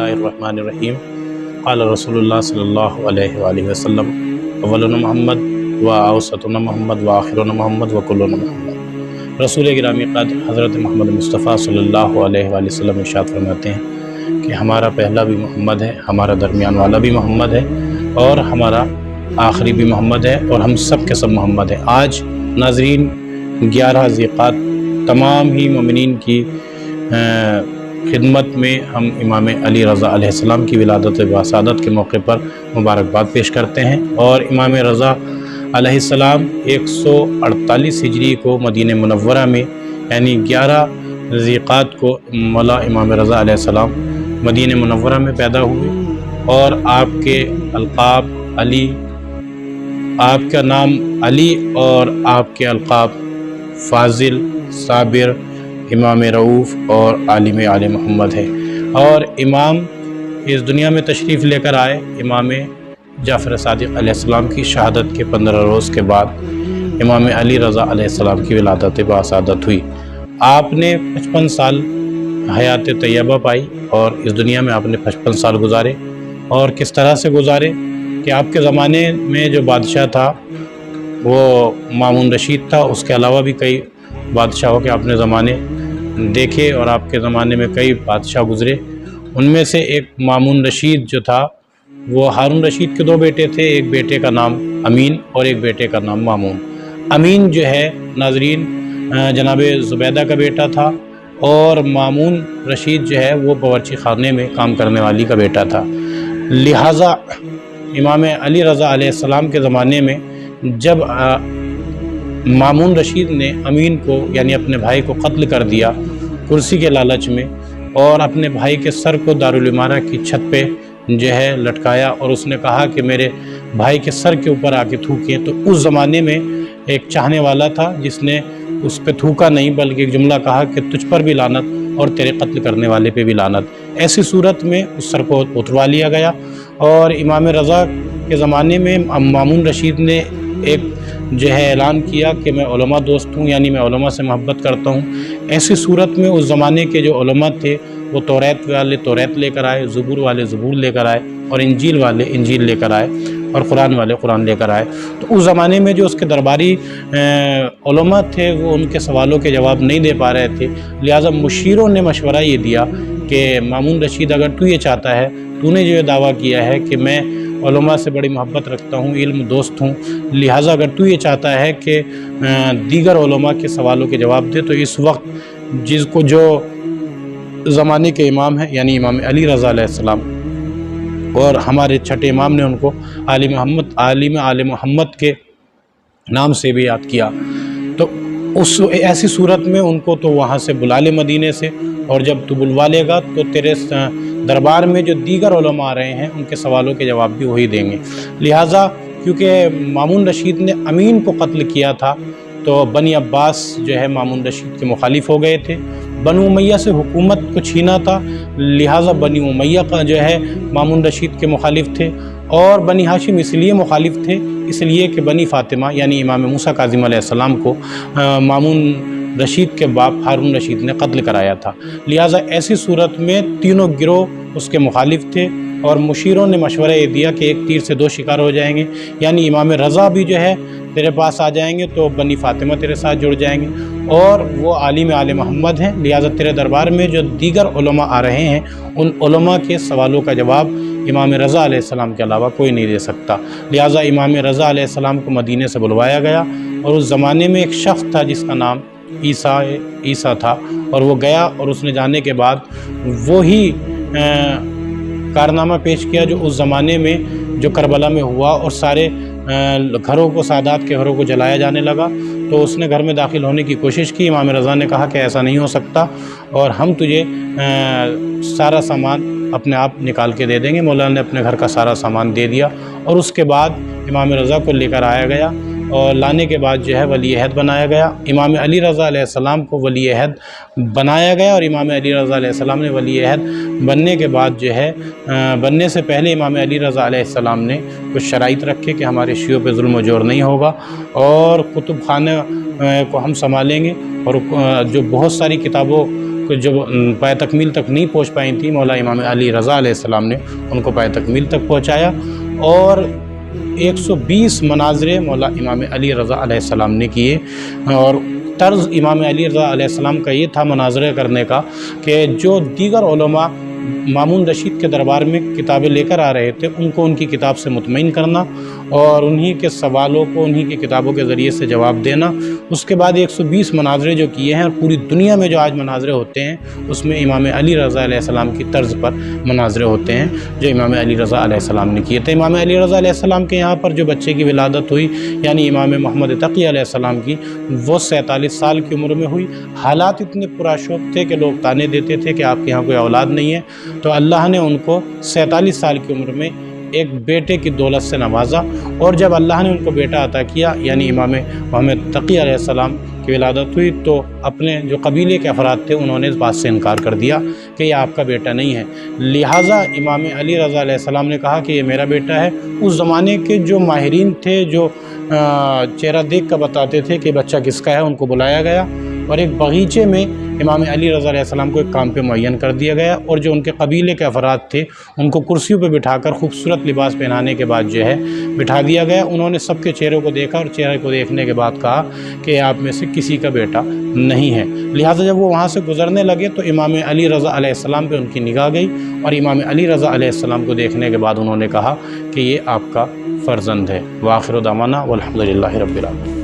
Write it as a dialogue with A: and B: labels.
A: बिस्मिल्लाहिर्रहमानिर्रहीम। क़ाल रसूलुल्लाह सल्लल्लाहु अलैहि वआलिहि वसल्लम अव्वलुना मोहम्मद व औसतुना मोहम्मद व आखिरुना मोहम्मद व कुल्लुना मोहम्मद। रसूल गिरामी क़द्र हज़रत मोहम्मद मुस्तफ़ा सल्लल्लाहु अलैहि वसल्लम इरशाद फरमाते हैं कि हमारा पहला भी मोहम्मद है, हमारा दरमियान वाला भी मोहम्मद है और हमारा आखिरी भी मोहम्मद है और हम सब के सब मोहम्मद हैं। आज नाज़रीन 11 ज़िक़ात तमाम ही मोमिनीन की खिदमत में हम इमाम अली रज़ा अलैहिस्सलाम की विलादत व शहादत के मौके पर मुबारकबाद पेश करते हैं। और इमाम रज़ा अलैहिस्सलाम 148 हिजरी को मदीने मुनव्वरा में यानी 11 ज़िक़ात को मौला इमाम रज़ा अलैहिस्सलाम मदीने मुनव्वरा में पैदा हुए और आपके अलक़ाब अली, आपका नाम अली और आपके अलक़ाब फ़ाज़िल, साबिर, इमाम रऊफ़ और आलिम आले मोहम्मद है। और इमाम इस दुनिया में तशरीफ़ लेकर आए इमाम जाफ़र सादिक़ अलैहिस्सलाम की शहादत के 15 रोज़ के बाद इमाम अली रज़ा अलैहिस्सलाम की विलादत व शहादत हुई। आपने 55 साल हयात तैयबा पाई और इस दुनिया में आपने 55 साल गुजारे। और किस तरह से गुजारे कि आपके ज़माने में जो बादशाह था वो मामून रशीद था, उसके अलावा भी कई बादशाहों के आपने ज़माने देखे और आपके ज़माने में कई बादशाह गुज़रे। उनमें से एक मामून रशीद जो था वो हारून रशीद के 2 बेटे थे, एक बेटे का नाम अमीन और एक बेटे का नाम मामून। अमीन जो है नाज़रीन जनाब ज़ुबैदा का बेटा था और मामून रशीद जो है वो बावर्ची खाने में काम करने वाली का बेटा था। लिहाजा इमाम अली रज़ा अलैहिस्सलाम के ज़माने में जब मामून रशीद ने अमीन को यानी अपने भाई को कत्ल कर दिया कुर्सी के लालच में और अपने भाई के सर को दारुल इमारा की छत पे जो है लटकाया और उसने कहा कि मेरे भाई के सर के ऊपर आके थूकें, तो उस ज़माने में एक चाहने वाला था जिसने उस पर थूका नहीं बल्कि एक जुमला कहा कि तुझ पर भी लानत और तेरे कत्ल करने वाले पे भी लानत। ऐसी सूरत में उस सर को उतरवा लिया गया। और इमाम रज़ा के ज़माने में मामून रशीद ने एक जो है ऐलान किया कि मैं उलमा दोस्त हूँ, यानी मैं उलमा से मोहब्बत करता हूँ। ऐसी सूरत में उस ज़माने के जो उलमा थे वो तौरात वाले तौरात लेकर आए, ज़बूर वाले ज़बूर लेकर आए और इंजील वाले इंजील लेकर आए और कुरान वाले कुरान लेकर आए। तो उस ज़माने में जो उसके दरबारी उलमा थे वो उनके सवालों के जवाब नहीं दे पा रहे थे। लिहाजा मुशीरों ने मशवरा ये दिया कि मामून रशीद अगर तू ये चाहता है, तूने जो ये दावा किया है कि मैं उलमा से बड़ी मोहब्बत रखता हूँ, इल्म दोस्त हूँ, लिहाजा अगर तू ये चाहता है कि दीगर उलमा के सवालों के जवाब दे, तो इस वक्त जिसको जो ज़माने के इमाम हैं यानी इमाम अली रज़ा अलैहिस्सलाम और हमारे छठे इमाम ने उनको आलिम आले मोहम्मद के नाम से भी याद किया। तो उस ऐसी सूरत में उनको तो वहाँ से बुला ले मदीने से, और जब तू बुलवा लेगा तो तेरे दरबार में जो दीगर उलमा आ रहे हैं उनके सवालों के जवाब भी वही देंगे। लिहाजा क्योंकि मामून रशीद ने अमीन को कत्ल किया था तो बनी अब्बास जो है मामून रशीद के मुखालिफ हो गए थे। बनी उमैया से हुकूमत को छीना था, लिहाजा बनी उमैया का जो है मामून रशीद के मुखालिफ थे। और बनी हाशिम इसलिए मुखालिफ थे इसलिए कि बनी फ़ातिमा यानी इमाम मूसा काज़िम अलैहिस्सलाम को मामून रशीद के बाप हारून रशीद ने कत्ल कराया था। लिहाजा ऐसी सूरत में तीनों गिरोह उसके मुखालिफ थे और मुशीरों ने मशवरा ये दिया कि एक तीर से 2 शिकार हो जाएंगे, यानी इमाम रज़ा भी जो है तेरे पास आ जाएंगे तो बनी फ़ातिमा तेरे साथ जुड़ जाएंगे और वो आलिम आले मोहम्मद हैं। लिहाजा तेरे दरबार में जो दीगर उलमा आ रहे हैं उन उलमा के सवालों का जवाब इमाम रज़ा अलैहिस्सलाम के अलावा कोई नहीं दे सकता। लिहाजा इमाम रज़ा अलैहिस्सलाम को मदीने से बुलवाया गया और उस ज़माने में एक शख्स था जिसका नाम ईसा था और वो गया और उसने जाने के बाद वही कारनामा पेश किया जो उस ज़माने में जो करबला में हुआ और सारे घरों को सादात के घरों को जलाया जाने लगा। तो उसने घर में दाखिल होने की कोशिश की। इमाम रज़ा ने कहा कि ऐसा नहीं हो सकता और हम तुझे सारा सामान अपने आप निकाल के दे देंगे। मौलाना ने अपने घर का सारा सामान दे दिया और उसके बाद इमाम रज़ा को लेकर आया गया और लाने के बाद जो है वली अहद बनाया गया। इमाम अली रज़ा अलैहिस्सलाम को वली अहद बनाया गया और इमाम अली रज़ा अलैहिस्सलाम ने वली अहद बनने के बाद जो है बनने से पहले इमाम अली रज़ा अलैहिस्सलाम ने कुछ शराइत रखे कि हमारे शियों पे जुल्म जोर नहीं होगा और कुतुब खाने को हम संभालेंगे और जो बहुत सारी किताबों جو پائے تکمیل تک نہیں پہنچ پائی تھیں، مولا امام علی رضا علیہ السلام نے ان کو پائے تکمیل تک پہنچایا، اور 120 مناظرے مولا امام علی رضا علیہ السلام نے کیے۔ اور طرز امام علی رضا علیہ السلام کا یہ تھا مناظرے کرنے کا کہ جو دیگر علماء مامون رشید کے دربار میں کتابیں لے کر آ رہے تھے ان کو ان کی کتاب سے مطمئن کرنا اور انہی کے سوالوں کو انہی کی کتابوں کے ذریعے سے جواب دینا۔ اس کے بعد 120 مناظرے جو کیے ہیں، اور پوری دنیا میں جو آج مناظرے ہوتے ہیں اس میں امام علی رضا علیہ السلام کی طرز پر مناظرے ہوتے ہیں جو امام علی رضا علیہ السلام نے کیے تھے۔ امام علی رضا علیہ السلام کے یہاں پر جو بچے کی ولادت ہوئی یعنی امام محمد تقی علیہ السلام کی، وہ 47 سال کی عمر میں ہوئی۔ حالات اتنے پراشوب تھے کہ لوگ طعنے دیتے تھے کہ آپ کے یہاں کوئی اولاد نہیں ہے، تو اللہ نے ان کو 47 سال کی عمر میں ایک بیٹے کی دولت سے نوازا، اور جب اللہ نے ان کو بیٹا عطا کیا یعنی امام محمد تقی علیہ السلام کی ولادت ہوئی، تو اپنے جو قبیلے کے افراد تھے انہوں نے اس بات سے انکار کر دیا کہ یہ آپ کا بیٹا نہیں ہے۔ لہٰذا امام علی رضا علیہ السلام نے کہا کہ یہ میرا بیٹا ہے۔ اس زمانے کے جو ماہرین تھے جو چہرہ دیکھ کر بتاتے تھے کہ بچہ کس کا ہے، ان کو بلایا گیا اور ایک باغیچے میں امام علی رضا علیہ السلام کو ایک کام پہ معین کر دیا گیا، اور جو ان کے قبیلے کے افراد تھے ان کو کرسیوں پہ بٹھا کر خوبصورت لباس پہنانے کے بعد جو ہے بٹھا دیا گیا۔ انہوں نے سب کے چہروں کو دیکھا اور چہرے کو دیکھنے کے بعد کہا کہ آپ میں سے کسی کا بیٹا نہیں ہے۔ لہٰذا جب وہ وہاں سے گزرنے لگے تو امام علی رضا علیہ السلام پہ ان کی نگاہ گئی، اور امام علی رضا علیہ السلام کو دیکھنے کے بعد انہوں نے کہا کہ یہ آپ کا فرزند ہے۔ وآخر دعوانا والحمد للہ رب العالمین۔